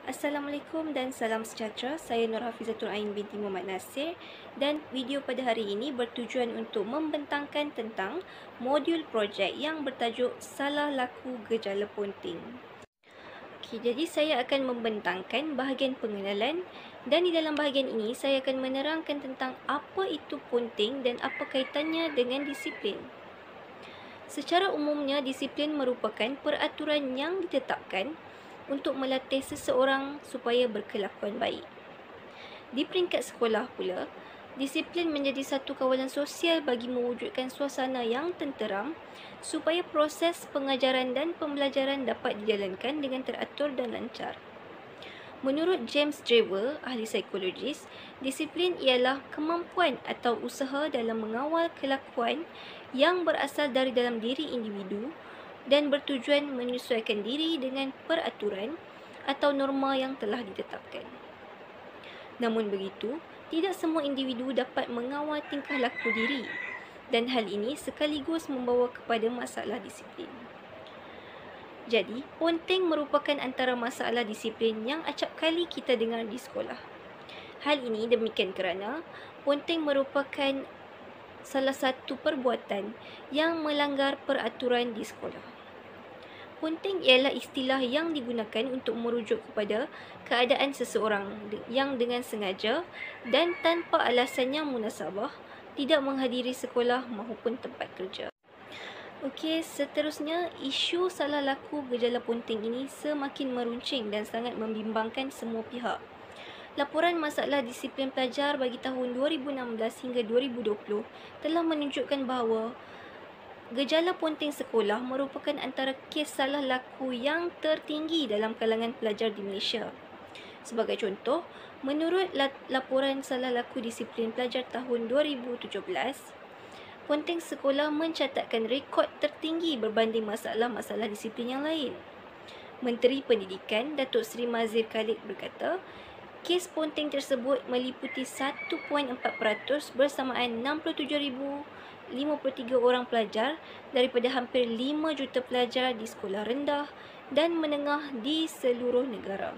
Assalamualaikum dan salam sejahtera. Saya Nur Hafizatul Ain binti Muhammad Nasir dan video pada hari ini bertujuan untuk membentangkan tentang modul projek yang bertajuk Salah Laku Gejala Ponting. Jadi saya akan membentangkan bahagian pengenalan dan di dalam bahagian ini saya akan menerangkan tentang apa itu ponting dan apa kaitannya dengan disiplin. Secara umumnya, disiplin merupakan peraturan yang ditetapkan untuk melatih seseorang supaya berkelakuan baik. Di peringkat sekolah pula, disiplin menjadi satu kawalan sosial bagi mewujudkan suasana yang tenteram supaya proses pengajaran dan pembelajaran dapat dijalankan dengan teratur dan lancar. Menurut James Draver, ahli psikologis, disiplin ialah kemampuan atau usaha dalam mengawal kelakuan yang berasal dari dalam diri individu dan bertujuan menyesuaikan diri dengan peraturan atau norma yang telah ditetapkan. Namun begitu, tidak semua individu dapat mengawal tingkah laku diri dan hal ini sekaligus membawa kepada masalah disiplin. Jadi, ponting merupakan antara masalah disiplin yang acap kali kita dengar di sekolah. Hal ini demikian kerana ponting merupakan salah satu perbuatan yang melanggar peraturan di sekolah. Ponting ialah istilah yang digunakan untuk merujuk kepada keadaan seseorang yang dengan sengaja dan tanpa alasan yang munasabah tidak menghadiri sekolah maupun tempat kerja. Seterusnya, isu salah laku gejala ponting ini semakin meruncing dan sangat membimbangkan semua pihak. Laporan masalah disiplin pelajar bagi tahun 2016 hingga 2020 telah menunjukkan bahawa gejala ponting sekolah merupakan antara kes salah laku yang tertinggi dalam kalangan pelajar di Malaysia. Sebagai contoh, menurut laporan salah laku disiplin pelajar tahun 2017, ponting sekolah mencatatkan rekod tertinggi berbanding masalah-masalah disiplin yang lain. Menteri Pendidikan Datuk Seri Mazir Khalid berkata, kes ponting tersebut meliputi 1.4% bersamaan 67,053 orang pelajar daripada hampir 5 juta pelajar di sekolah rendah dan menengah di seluruh negara.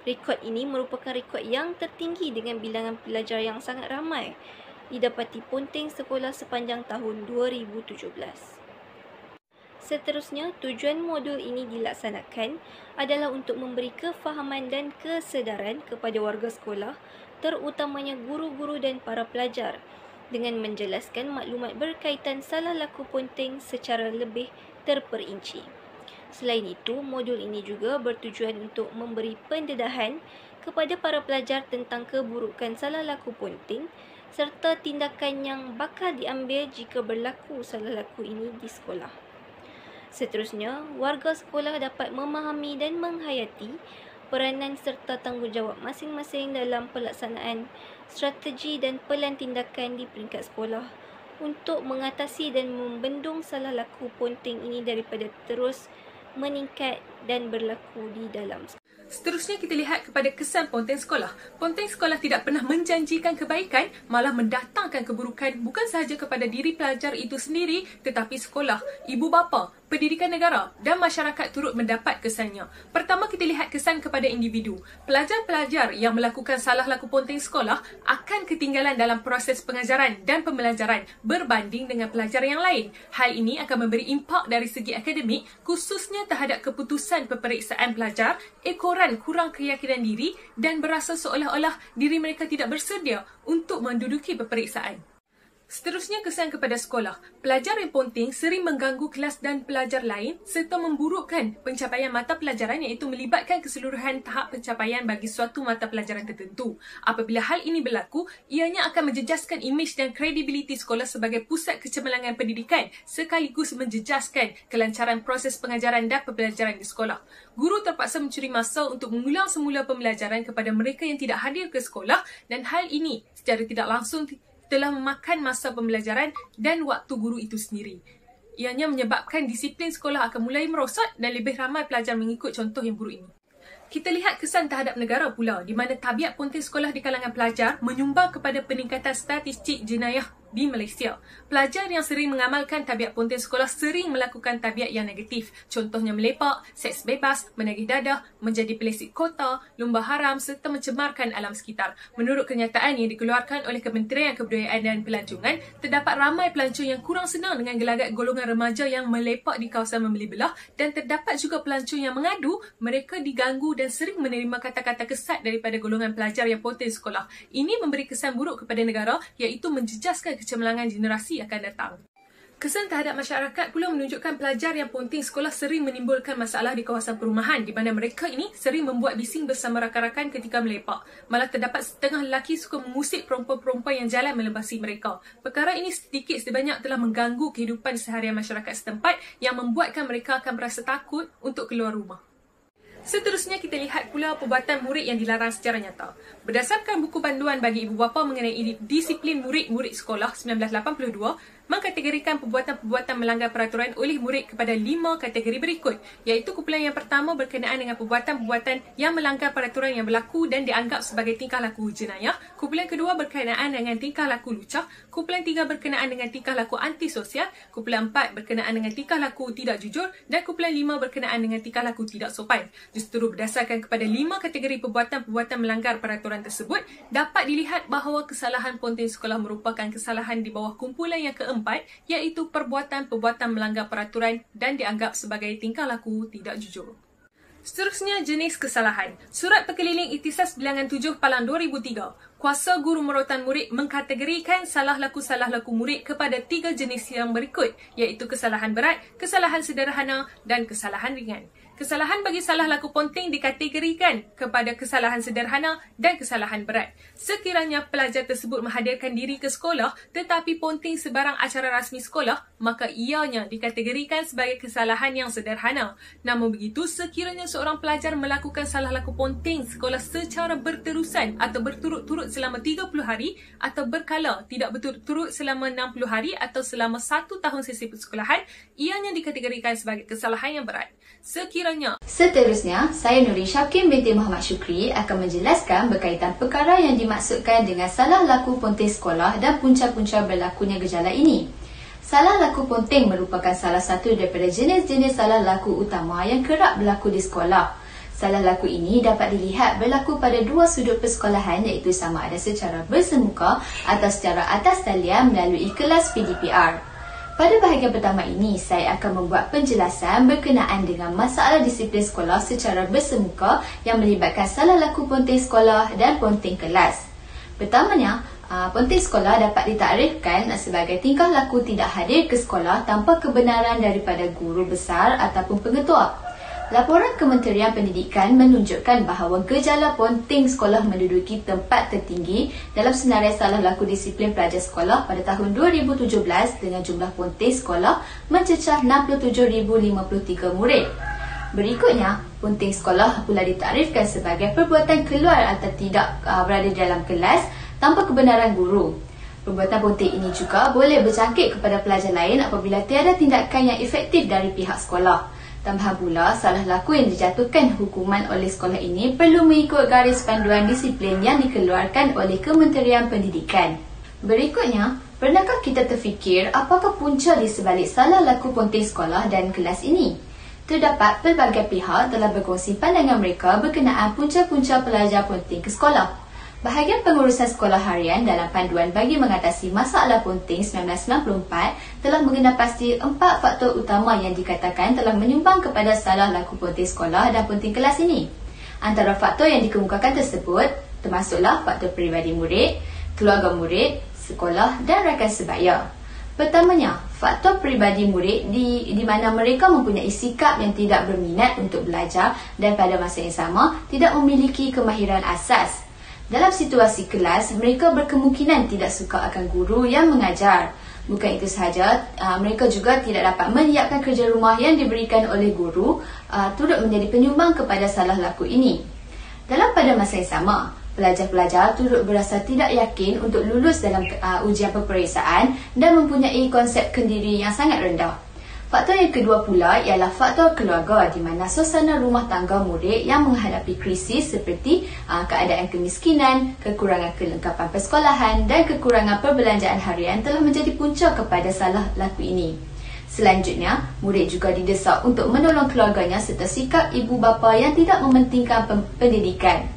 Rekod ini merupakan rekod yang tertinggi dengan bilangan pelajar yang sangat ramai didapati ponting sekolah sepanjang tahun 2017. Seterusnya, tujuan modul ini dilaksanakan adalah untuk memberi kefahaman dan kesedaran kepada warga sekolah, terutamanya guru-guru dan para pelajar, dengan menjelaskan maklumat berkaitan salah laku ponting secara lebih terperinci. Selain itu, modul ini juga bertujuan untuk memberi pendedahan kepada para pelajar tentang keburukan salah laku ponting serta tindakan yang bakal diambil jika berlaku salah laku ini di sekolah. Seterusnya, warga sekolah dapat memahami dan menghayati peranan serta tanggungjawab masing-masing dalam pelaksanaan strategi dan pelan tindakan di peringkat sekolah untuk mengatasi dan membendung salah laku ponting ini daripada terus meningkat dan berlaku di dalam sekolah. Seterusnya kita lihat kepada kesan ponting sekolah. Ponting sekolah tidak pernah menjanjikan kebaikan, malah mendatangkan keburukan bukan sahaja kepada diri pelajar itu sendiri tetapi sekolah, ibu bapa, pendidikan negara dan masyarakat turut mendapat kesannya. Pertama, kita lihat kesan kepada individu. Pelajar-pelajar yang melakukan salah laku ponting sekolah akan ketinggalan dalam proses pengajaran dan pembelajaran berbanding dengan pelajar yang lain. Hal ini akan memberi impak dari segi akademik khususnya terhadap keputusan peperiksaan pelajar, ekoran kurang keyakinan diri dan berasa seolah-olah diri mereka tidak bersedia untuk menduduki peperiksaan. Seterusnya, kesan kepada sekolah. Pelajar yang ponting sering mengganggu kelas dan pelajar lain serta memburukkan pencapaian mata pelajaran iaitu melibatkan keseluruhan tahap pencapaian bagi suatu mata pelajaran tertentu. Apabila hal ini berlaku, ianya akan menjejaskan imej dan kredibiliti sekolah sebagai pusat kecemerlangan pendidikan sekaligus menjejaskan kelancaran proses pengajaran dan pembelajaran di sekolah. Guru terpaksa mencuri masa untuk mengulang semula pembelajaran kepada mereka yang tidak hadir ke sekolah dan hal ini secara tidak langsung telah memakan masa pembelajaran dan waktu guru itu sendiri. Ianya menyebabkan disiplin sekolah akan mulai merosot dan lebih ramai pelajar mengikut contoh yang buruk ini. Kita lihat kesan terhadap negara pula, di mana tabiat ponteng sekolah di kalangan pelajar menyumbang kepada peningkatan statistik jenayah di Malaysia. Pelajar yang sering mengamalkan tabiat ponteng sekolah sering melakukan tabiat yang negatif. Contohnya melepak, seks bebas, menagih dadah, menjadi pelesit kota, lumba haram serta mencemarkan alam sekitar. Menurut kenyataan yang dikeluarkan oleh Kementerian Kebudayaan dan Pelancongan, terdapat ramai pelancong yang kurang senang dengan gelagat golongan remaja yang melepak di kawasan membeli belah, dan terdapat juga pelancong yang mengadu mereka diganggu dan sering menerima kata-kata kesat daripada golongan pelajar yang ponteng sekolah. Ini memberi kesan buruk kepada negara, iaitu menjejaskan kecemerlangan generasi akan datang. Kesan terhadap masyarakat pula menunjukkan pelajar yang ponteng sekolah sering menimbulkan masalah di kawasan perumahan, di mana mereka ini sering membuat bising bersama rakan-rakan ketika melepak. Malah terdapat setengah lelaki suka mengusik perempuan-perempuan yang jalan melebasi mereka. Perkara ini sedikit sebanyak telah mengganggu kehidupan seharian masyarakat setempat yang membuatkan mereka akan merasa takut untuk keluar rumah. Seterusnya kita lihat pula perbuatan murid yang dilarang secara nyata. Berdasarkan buku panduan bagi ibu bapa mengenai disiplin murid-murid sekolah 1982, mengkategorikan perbuatan-perbuatan melanggar peraturan oleh murid kepada 5 kategori berikut, iaitu kumpulan yang pertama berkenaan dengan perbuatan-perbuatan yang melanggar peraturan yang berlaku dan dianggap sebagai tingkah laku jenayah, kumpulan kedua berkenaan dengan tingkah laku lucah, kumpulan 3 berkenaan dengan tingkah laku antisosial, kumpulan 4 berkenaan dengan tingkah laku tidak jujur, dan kumpulan 5 berkenaan dengan tingkah laku tidak sopan. Justru berdasarkan kepada 5 kategori perbuatan-perbuatan melanggar peraturan tersebut, dapat dilihat bahawa kesalahan ponteng sekolah merupakan kesalahan di bawah kumpulan yang keempat, iaitu perbuatan-perbuatan melanggar peraturan dan dianggap sebagai tingkah laku tidak jujur. Seterusnya, jenis kesalahan. Surat Perkeliling Ikhtisas Bilangan 7/2003. Kuasa Guru Merawatan Murid mengkategorikan salah laku murid kepada 3 jenis yang berikut, iaitu kesalahan berat, kesalahan sederhana dan kesalahan ringan. Kesalahan bagi salah laku ponteng dikategorikan kepada kesalahan sederhana dan kesalahan berat. Sekiranya pelajar tersebut menghadirkan diri ke sekolah tetapi ponteng sebarang acara rasmi sekolah, maka ianya dikategorikan sebagai kesalahan yang sederhana. Namun begitu, sekiranya seorang pelajar melakukan salah laku ponteng sekolah secara berterusan atau berturut-turut selama 30 hari atau berkala tidak berturut-turut selama 60 hari atau selama 1 tahun sesi persekolahan, ianya dikategorikan sebagai kesalahan yang berat. Seterusnya, saya Nuri Syakim binti Muhammad Syukri akan menjelaskan berkaitan perkara yang dimaksudkan dengan salah laku ponteng sekolah dan punca-punca berlakunya gejala ini. Salah laku ponteng merupakan salah satu daripada jenis-jenis salah laku utama yang kerap berlaku di sekolah. Salah laku ini dapat dilihat berlaku pada 2 sudut persekolahan, iaitu sama ada secara bersemuka atau secara atas talian melalui kelas PDPR. Pada bahagian pertama ini, saya akan membuat penjelasan berkenaan dengan masalah disiplin sekolah secara bersemuka yang melibatkan salah laku ponteng sekolah dan ponteng kelas. Pertamanya, ponteng sekolah dapat ditakrifkan sebagai tingkah laku tidak hadir ke sekolah tanpa kebenaran daripada guru besar ataupun pengetua. Laporan Kementerian Pendidikan menunjukkan bahawa gejala ponteng sekolah menduduki tempat tertinggi dalam senarai salah laku disiplin pelajar sekolah pada tahun 2017 dengan jumlah ponteng sekolah mencecah 67,053 murid. Berikutnya, ponteng sekolah pula ditakrifkan sebagai perbuatan keluar atau tidak berada dalam kelas tanpa kebenaran guru. Perbuatan ponteng ini juga boleh berjangkit kepada pelajar lain apabila tiada tindakan yang efektif dari pihak sekolah. Tambahan pula, salah laku yang dijatuhkan hukuman oleh sekolah ini perlu mengikut garis panduan disiplin yang dikeluarkan oleh Kementerian Pendidikan. Berikutnya, pernahkah kita terfikir apakah punca di sebalik salah laku ponteng sekolah dan kelas ini? Terdapat pelbagai pihak telah berkongsi pandangan mereka berkenaan punca-punca pelajar ponteng ke sekolah. Bahagian pengurusan sekolah harian dalam panduan bagi mengatasi masalah ponteng 1994 telah mengenal pasti 4 faktor utama yang dikatakan telah menyumbang kepada salah laku ponteng sekolah dan ponteng kelas ini. Antara faktor yang dikemukakan tersebut termasuklah faktor peribadi murid, keluarga murid, sekolah dan rakan sebaya. Pertamanya, faktor peribadi murid di mana mereka mempunyai sikap yang tidak berminat untuk belajar dan pada masa yang sama tidak memiliki kemahiran asas. Dalam situasi kelas, mereka berkemungkinan tidak suka akan guru yang mengajar. Bukan itu sahaja, mereka juga tidak dapat menyiapkan kerja rumah yang diberikan oleh guru, turut menjadi penyumbang kepada salah laku ini. Pada masa yang sama, pelajar-pelajar turut berasa tidak yakin untuk lulus dalam ujian peperiksaan dan mempunyai konsep kendiri yang sangat rendah. Faktor yang kedua pula ialah faktor keluarga, di mana suasana rumah tangga murid yang menghadapi krisis seperti keadaan kemiskinan, kekurangan kelengkapan persekolahan dan kekurangan perbelanjaan harian telah menjadi punca kepada salah laku ini. Selanjutnya, murid juga didesak untuk menolong keluarganya serta sikap ibu bapa yang tidak mementingkan pendidikan.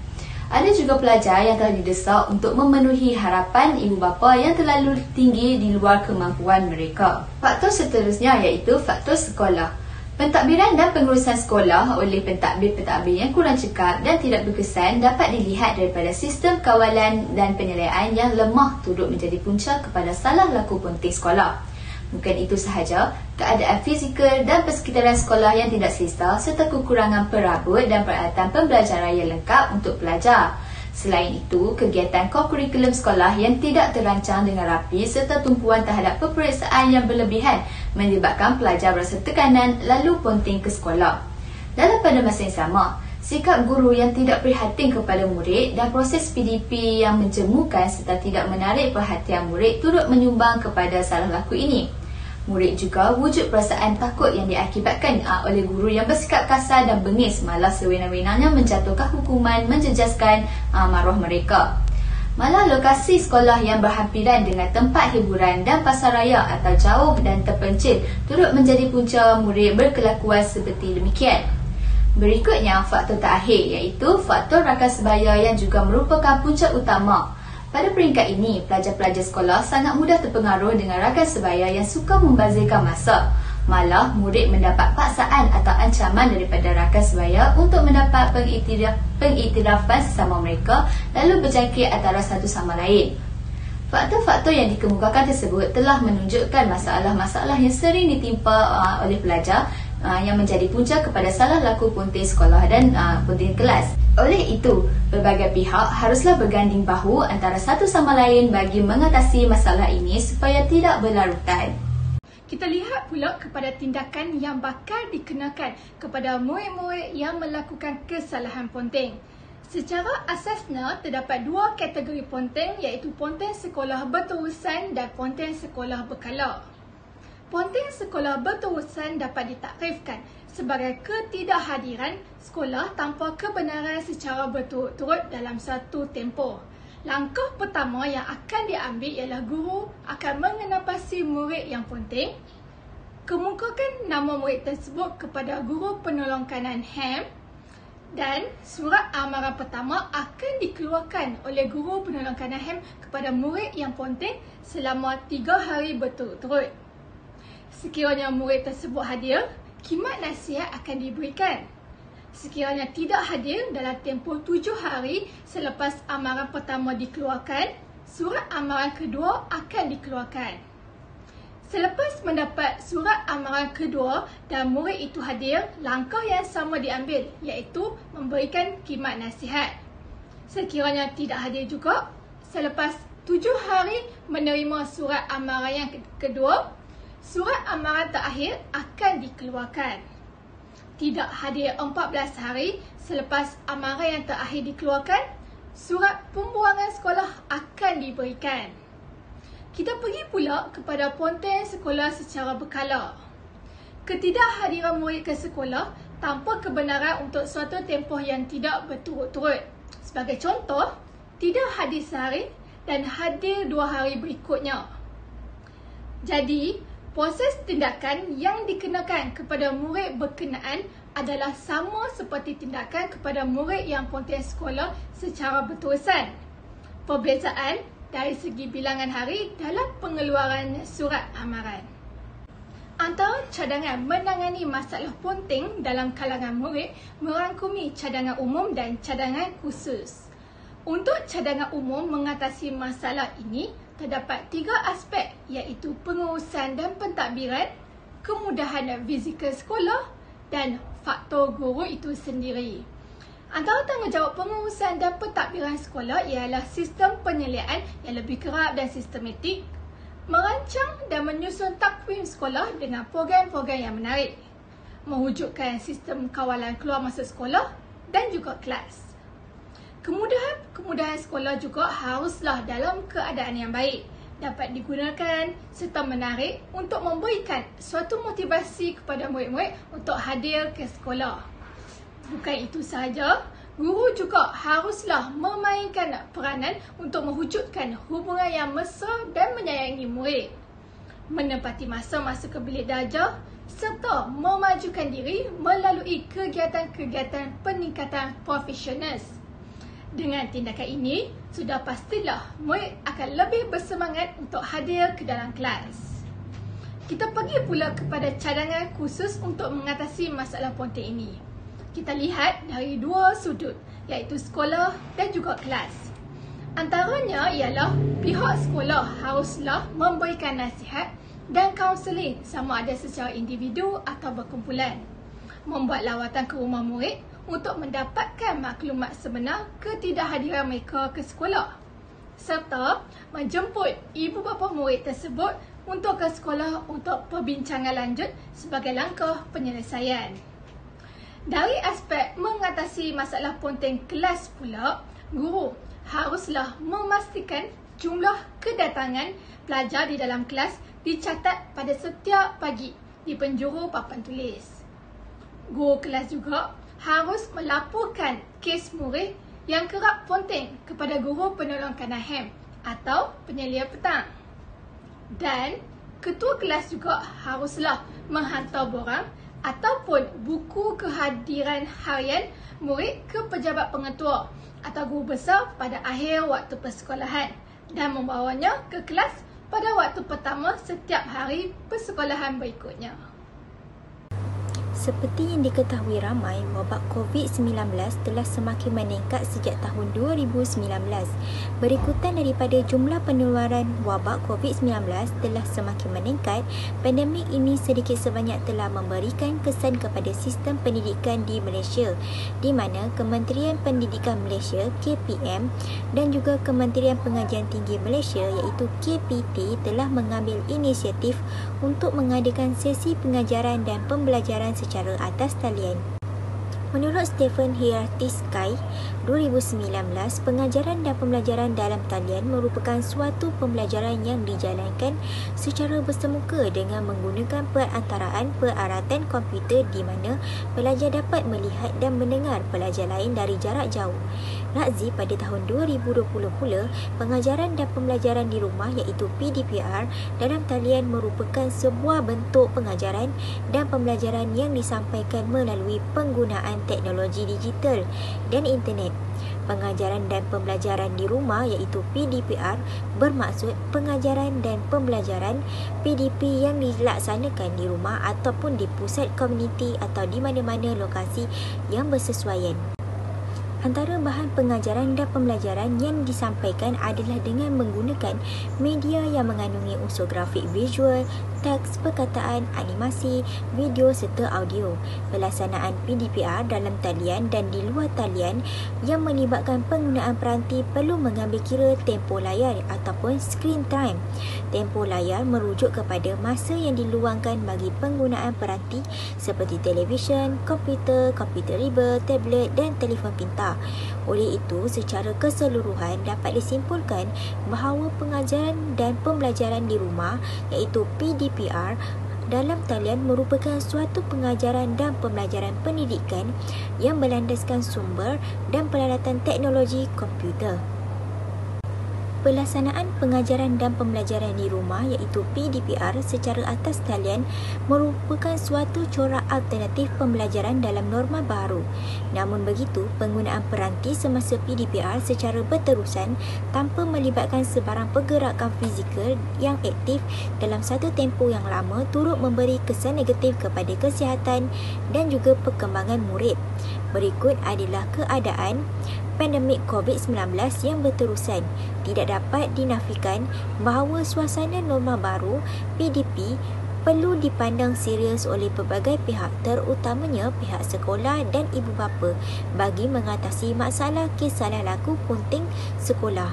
Ada juga pelajar yang telah didesak untuk memenuhi harapan ibu bapa yang terlalu tinggi di luar kemampuan mereka. Faktor seterusnya iaitu faktor sekolah. Pentadbiran dan pengurusan sekolah oleh pentadbir-pentadbir yang kurang cekap dan tidak berkesan dapat dilihat daripada sistem kawalan dan penilaian yang lemah turut menjadi punca kepada salah laku ponteng sekolah. Bukan itu sahaja, keadaan fizikal dan persekitaran sekolah yang tidak selesa serta kekurangan perabot dan peralatan pembelajaran yang lengkap untuk pelajar. Selain itu, kegiatan kokurikulum sekolah yang tidak terancang dengan rapi serta tumpuan terhadap peperiksaan yang berlebihan menyebabkan pelajar berasa tekanan lalu ponteng ke sekolah. Dalam pada masa yang sama, sikap guru yang tidak prihatin kepada murid dan proses PDP yang menjemukan serta tidak menarik perhatian murid turut menyumbang kepada salah laku ini. Murid juga wujud perasaan takut yang diakibatkan oleh guru yang bersikap kasar dan bengis, malah sewenang-wenangnya menjatuhkan hukuman menjejaskan maruah mereka. Malah lokasi sekolah yang berhampiran dengan tempat hiburan dan pasaraya atau jauh dan terpencil turut menjadi punca murid berkelakuan seperti demikian. Berikutnya, faktor terakhir iaitu faktor rakan sebaya yang juga merupakan punca utama. Pada peringkat ini, pelajar-pelajar sekolah sangat mudah terpengaruh dengan rakan sebaya yang suka membazirkan masa. Malah, murid mendapat paksaan atau ancaman daripada rakan sebaya untuk mendapat pengiktirafan sesama mereka lalu berjangkit antara satu sama lain. Faktor-faktor yang dikemukakan tersebut telah menunjukkan masalah-masalah yang sering ditimpa oleh pelajar yang menjadi punca kepada salah laku ponteng sekolah dan ponteng kelas. Oleh itu, berbagai pihak haruslah berganding bahu antara satu sama lain bagi mengatasi masalah ini supaya tidak berlarutan. Kita lihat pula kepada tindakan yang bakal dikenakan kepada murid-murid yang melakukan kesalahan ponteng. Secara asasnya, terdapat dua kategori ponteng iaitu ponteng sekolah berterusan dan ponteng sekolah berkala. Ponteng sekolah berterusan dapat ditakrifkan sebagai ketidakhadiran sekolah tanpa kebenaran secara berturut-turut dalam satu tempoh. Langkah pertama yang akan diambil ialah guru akan mengenapasi murid yang ponteng, kemukakan nama murid tersebut kepada guru penolong kanan HAM dan surat amaran pertama akan dikeluarkan oleh guru penolong kanan HAM kepada murid yang ponteng selama 3 hari berturut-turut. Sekiranya murid tersebut hadir, khidmat nasihat akan diberikan. Sekiranya tidak hadir dalam tempoh 7 hari selepas amaran pertama dikeluarkan, surat amaran kedua akan dikeluarkan. Selepas mendapat surat amaran kedua dan murid itu hadir, langkah yang sama diambil iaitu memberikan khidmat nasihat. Sekiranya tidak hadir juga, selepas 7 hari menerima surat amaran yang kedua, surat amaran terakhir akan dikeluarkan. Tidak hadir 14 hari selepas amaran yang terakhir dikeluarkan, surat pembuangan sekolah akan diberikan. Kita pergi pula kepada ponteng sekolah secara berkala. Ketidakhadiran murid ke sekolah tanpa kebenaran untuk suatu tempoh yang tidak berturut-turut. Sebagai contoh, tidak hadir sehari dan hadir 2 hari berikutnya. Jadi, proses tindakan yang dikenakan kepada murid berkenaan adalah sama seperti tindakan kepada murid yang ponteng sekolah secara berterusan. Perbezaan dari segi bilangan hari dalam pengeluaran surat amaran. Antara cadangan menangani masalah ponteng dalam kalangan murid merangkumi cadangan umum dan cadangan khusus. Untuk cadangan umum mengatasi masalah ini, terdapat 3 aspek iaitu pengurusan dan pentadbiran, kemudahan fizikal sekolah dan faktor guru itu sendiri. Antara tanggungjawab pengurusan dan pentadbiran sekolah ialah sistem penilaian yang lebih kerap dan sistematik, merancang dan menyusun takwim sekolah dengan program-program yang menarik, mewujudkan sistem kawalan keluar masuk sekolah dan juga kelas. Kemudahan sekolah juga haruslah dalam keadaan yang baik dapat digunakan serta menarik untuk memberikan suatu motivasi kepada murid-murid untuk hadir ke sekolah. Bukan itu sahaja, guru juga haruslah memainkan peranan untuk mewujudkan hubungan yang mesra dan menyayangi murid, menempati masa-masa ke bilik darjah serta memajukan diri melalui kegiatan-kegiatan peningkatan profesional. Dengan tindakan ini, sudah pastilah murid akan lebih bersemangat untuk hadir ke dalam kelas. Kita pergi pula kepada cadangan khusus untuk mengatasi masalah ponteng ini. Kita lihat dari dua sudut, iaitu sekolah dan juga kelas. Antaranya ialah pihak sekolah haruslah memberikan nasihat dan kaunseling sama ada secara individu atau berkumpulan, membuat lawatan ke rumah murid untuk mendapatkan maklumat sebenar ketidakhadiran mereka ke sekolah, serta menjemput ibu bapa murid tersebut untuk ke sekolah untuk perbincangan lanjut sebagai langkah penyelesaian. Dari aspek mengatasi masalah ponteng kelas pula, guru haruslah memastikan jumlah kedatangan pelajar di dalam kelas dicatat pada setiap pagi di penjuru papan tulis. Guru kelas juga harus melaporkan kes murid yang kerap ponteng kepada guru penolong Kanahem atau penyelia petang. Dan ketua kelas juga haruslah menghantar borang ataupun buku kehadiran harian murid ke pejabat pengetua atau guru besar pada akhir waktu persekolahan dan membawanya ke kelas pada waktu pertama setiap hari persekolahan berikutnya. Seperti yang diketahui ramai, wabak COVID-19 telah semakin meningkat sejak tahun 2019. Berikutan daripada jumlah penularan wabak COVID-19 telah semakin meningkat, pandemik ini sedikit sebanyak telah memberikan kesan kepada sistem pendidikan di Malaysia, di mana Kementerian Pendidikan Malaysia (KPM) dan juga Kementerian Pengajian Tinggi Malaysia iaitu KPT telah mengambil inisiatif untuk mengadakan sesi pengajaran dan pembelajaran secara atas talian. Menurut Stephen Hierarchy 2019, pengajaran dan pembelajaran dalam talian merupakan suatu pembelajaran yang dijalankan secara bersemuka dengan menggunakan perantaraan peralatan komputer di mana pelajar dapat melihat dan mendengar pelajar lain dari jarak jauh. Razzi pada tahun 2020 pula, pengajaran dan pembelajaran di rumah iaitu PDPR dalam talian merupakan sebuah bentuk pengajaran dan pembelajaran yang disampaikan melalui penggunaan teknologi digital dan internet. Pengajaran dan pembelajaran di rumah iaitu PDPR bermaksud pengajaran dan pembelajaran PDP yang dilaksanakan di rumah ataupun di pusat komuniti atau di mana-mana lokasi yang bersesuaian. Antara bahan pengajaran dan pembelajaran yang disampaikan adalah dengan menggunakan media yang mengandungi unsur grafik visual, teks, perkataan, animasi, video serta audio. Pelaksanaan PDPR dalam talian dan di luar talian yang melibatkan penggunaan peranti perlu mengambil kira tempoh layar ataupun screen time. Tempoh layar merujuk kepada masa yang diluangkan bagi penggunaan peranti seperti televisyen, komputer, komputer riba, tablet dan telefon pintar. Oleh itu, secara keseluruhan dapat disimpulkan bahawa pengajaran dan pembelajaran di rumah iaitu PDPR dalam talian merupakan suatu pengajaran dan pembelajaran pendidikan yang berlandaskan sumber dan peralatan teknologi komputer. Pelaksanaan pengajaran dan pembelajaran di rumah iaitu PDPR secara atas talian merupakan suatu corak alternatif pembelajaran dalam norma baru. Namun begitu, penggunaan peranti semasa PDPR secara berterusan tanpa melibatkan sebarang pergerakan fizikal yang aktif dalam satu tempoh yang lama turut memberi kesan negatif kepada kesihatan dan juga perkembangan murid. Berikut adalah keadaan pandemik COVID-19 yang berterusan. Tidak dapat dinafikan bahawa suasana norma baru PDP perlu dipandang serius oleh pelbagai pihak, terutamanya pihak sekolah dan ibu bapa bagi mengatasi masalah kes salah laku ponteng sekolah.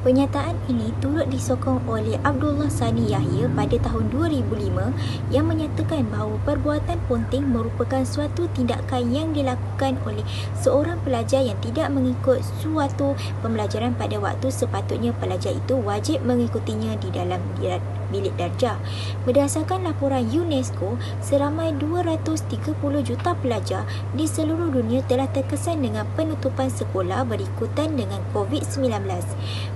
Pernyataan ini turut disokong oleh Abdullah Sani Yahya pada tahun 2005 yang menyatakan bahawa perbuatan ponting merupakan suatu tindakan yang dilakukan oleh seorang pelajar yang tidak mengikut suatu pembelajaran pada waktu sepatutnya pelajar itu wajib mengikutinya di dalam bilik darjah. Berdasarkan laporan UNESCO, seramai 230 juta pelajar di seluruh dunia telah terkesan dengan penutupan sekolah berikutan dengan COVID-19.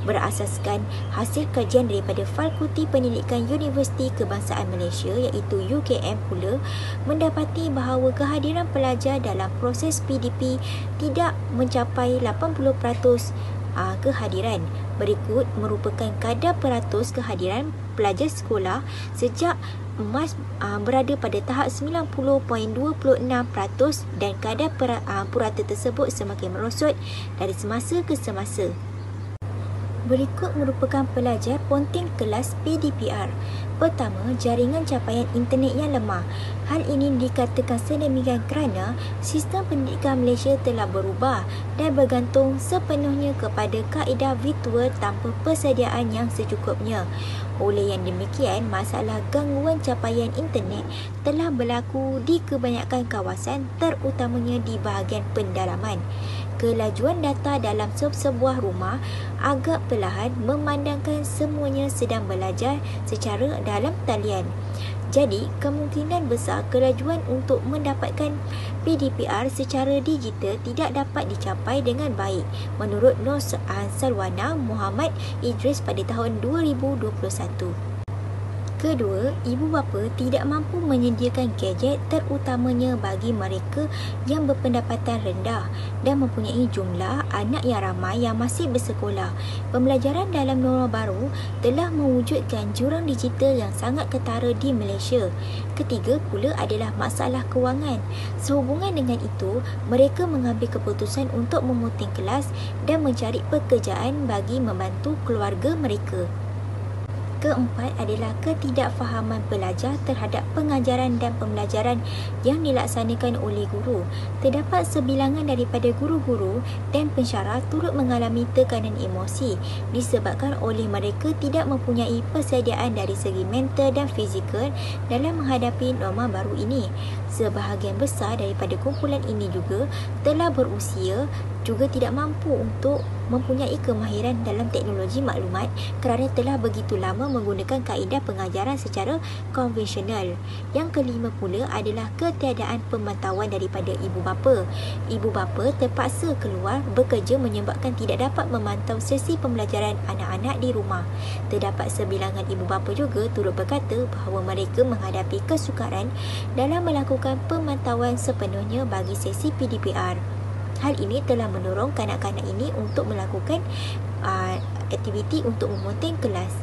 Berasaskan hasil kajian daripada Fakulti Pendidikan Universiti Kebangsaan Malaysia iaitu UKM pula mendapati bahawa kehadiran pelajar dalam proses PDP tidak mencapai 80% kehadiran. Berikut merupakan kadar peratus kehadiran pelajar sekolah sejak emas berada pada tahap 90.26% dan kadar purata tersebut semakin merosot dari semasa ke semasa. Berikut merupakan pelajar ponting kelas PDPR. Pertama, jaringan capaian internet yang lemah. Hal ini dikatakan sedemikian kerana sistem pendidikan Malaysia telah berubah dan bergantung sepenuhnya kepada kaedah virtual tanpa persediaan yang secukupnya. Oleh yang demikian, masalah gangguan capaian internet telah berlaku di kebanyakan kawasan, terutamanya di bahagian pendalaman. Kelajuan data dalam sebuah rumah agak perlahan memandangkan semuanya sedang belajar secara dalam talian. Jadi, kemungkinan besar kelajuan untuk mendapatkan PDPR secara digital tidak dapat dicapai dengan baik, menurut Nur Salwana Muhammad Idris pada tahun 2021. Kedua, ibu bapa tidak mampu menyediakan gadget terutamanya bagi mereka yang berpendapatan rendah dan mempunyai jumlah anak yang ramai yang masih bersekolah. Pembelajaran dalam norma baru telah mewujudkan jurang digital yang sangat ketara di Malaysia. Ketiga pula adalah masalah kewangan. Sehubungan dengan itu, mereka mengambil keputusan untuk memuting kelas dan mencari pekerjaan bagi membantu keluarga mereka. Keempat adalah ketidakfahaman pelajar terhadap pengajaran dan pembelajaran yang dilaksanakan oleh guru. Terdapat sebilangan daripada guru-guru dan pensyarah turut mengalami tekanan emosi disebabkan oleh mereka tidak mempunyai persediaan dari segi mental dan fizikal dalam menghadapi norma baru ini. Sebahagian besar daripada kumpulan ini juga telah berusia juga tidak mampu untuk mempunyai kemahiran dalam teknologi maklumat kerana telah begitu lama menggunakan kaedah pengajaran secara konvensional. Yang kelima pula adalah ketiadaan pemantauan daripada ibu bapa. Ibu bapa terpaksa keluar bekerja menyebabkan tidak dapat memantau sesi pembelajaran anak-anak di rumah. Terdapat sebilangan ibu bapa juga turut berkata bahawa mereka menghadapi kesukaran dalam melakukan pemantauan sepenuhnya bagi sesi PDPR. Hal ini telah mendorong kanak-kanak ini untuk melakukan aktiviti untuk memuting kelas.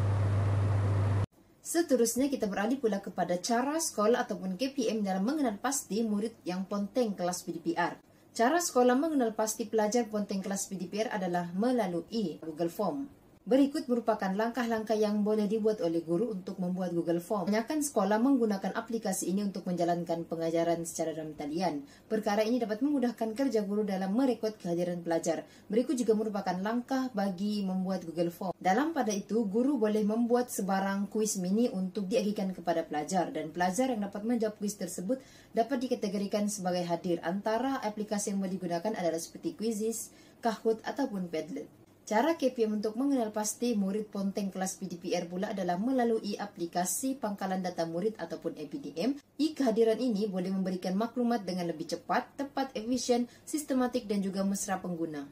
Seterusnya kita beralih pula kepada cara sekolah ataupun KPM dalam mengenal pasti murid yang ponteng kelas PDPR. Cara sekolah mengenal pasti pelajar ponteng kelas PDPR adalah melalui Google Form. Berikut merupakan langkah-langkah yang boleh dibuat oleh guru untuk membuat Google Form. Kebanyakan sekolah menggunakan aplikasi ini untuk menjalankan pengajaran secara dalam talian. Perkara ini dapat memudahkan kerja guru dalam merekod kehadiran pelajar. Berikut juga merupakan langkah bagi membuat Google Form. Dalam pada itu, guru boleh membuat sebarang kuis mini untuk diagikan kepada pelajar dan pelajar yang dapat menjawab kuis tersebut dapat dikategorikan sebagai hadir. Antara aplikasi yang boleh digunakan adalah seperti Quizizz, Kahoot ataupun Padlet. Cara KPM untuk mengenal pasti murid ponteng kelas PDPR pula adalah melalui aplikasi pangkalan data murid ataupun APDM. Kehadiran ini boleh memberikan maklumat dengan lebih cepat, tepat, efisien, sistematik dan juga mesra pengguna.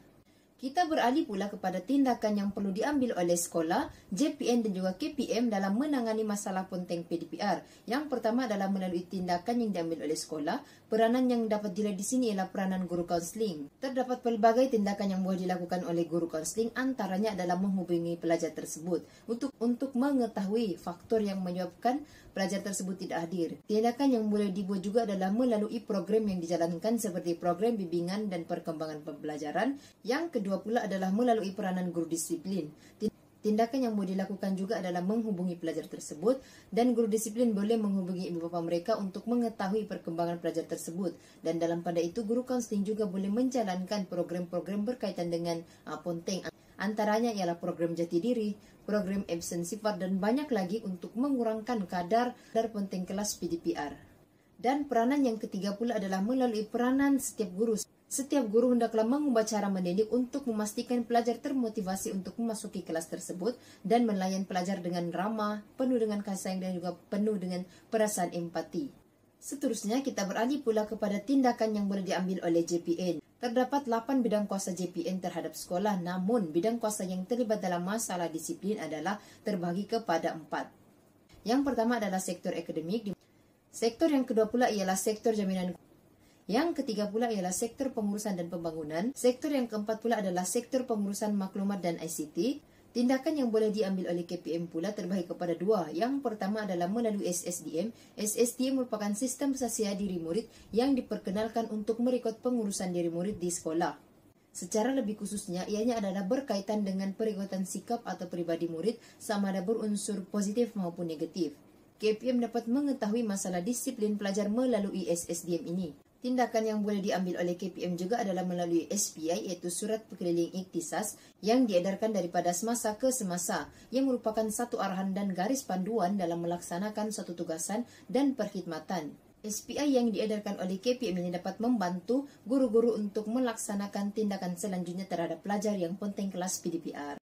Kita beralih pula kepada tindakan yang perlu diambil oleh sekolah, JPN dan juga KPM dalam menangani masalah ponteng PDPR. Yang pertama adalah melalui tindakan yang diambil oleh sekolah. Peranan yang dapat dilihat di sini ialah peranan guru kaunseling. Terdapat pelbagai tindakan yang boleh dilakukan oleh guru kaunseling, antaranya adalah menghubungi pelajar tersebut untuk mengetahui faktor yang menyebabkan pelajar tersebut tidak hadir. Tindakan yang boleh dibuat juga adalah melalui program yang dijalankan seperti program bimbingan dan perkembangan pembelajaran. Yang kedua pula adalah melalui peranan guru disiplin. Tindakan yang boleh dilakukan juga adalah menghubungi pelajar tersebut dan guru disiplin boleh menghubungi ibu bapa mereka untuk mengetahui perkembangan pelajar tersebut. Dan dalam pada itu, guru kaunseling juga boleh menjalankan program-program berkaitan dengan ponteng. Antaranya ialah program jati diri, program absen sifat dan banyak lagi untuk mengurangkan kadar ponteng kelas PDPR. Dan peranan yang ketiga pula adalah melalui peranan setiap guru. Setiap guru hendaklah mengubah cara mendidik untuk memastikan pelajar termotivasi untuk memasuki kelas tersebut dan melayan pelajar dengan ramah, penuh dengan kasih sayang dan juga penuh dengan perasaan empati. Seterusnya, kita beralih pula kepada tindakan yang boleh diambil oleh JPN. Terdapat 8 bidang kuasa JPN terhadap sekolah, namun bidang kuasa yang terlibat dalam masalah disiplin adalah terbagi kepada 4. Yang pertama adalah sektor akademik. Sektor yang kedua pula ialah sektor jaminan. Yang ketiga pula ialah sektor pengurusan dan pembangunan. Sektor yang keempat pula adalah sektor pengurusan maklumat dan ICT. Tindakan yang boleh diambil oleh KPM pula terbagi kepada 2. Yang pertama adalah melalui SSDM. SSDM merupakan sistem persaksian diri murid yang diperkenalkan untuk merekod pengurusan diri murid di sekolah. Secara lebih khususnya, ianya adalah berkaitan dengan perekodan sikap atau pribadi murid sama ada berunsur positif maupun negatif. KPM dapat mengetahui masalah disiplin pelajar melalui SSDM ini. Tindakan yang boleh diambil oleh KPM juga adalah melalui SPI, iaitu Surat Perkeliling Ikhtisas yang diedarkan daripada semasa ke semasa, yang merupakan satu arahan dan garis panduan dalam melaksanakan suatu tugasan dan perkhidmatan. SPI yang diedarkan oleh KPM ini dapat membantu guru-guru untuk melaksanakan tindakan selanjutnya terhadap pelajar yang ponteng kelas PDPR.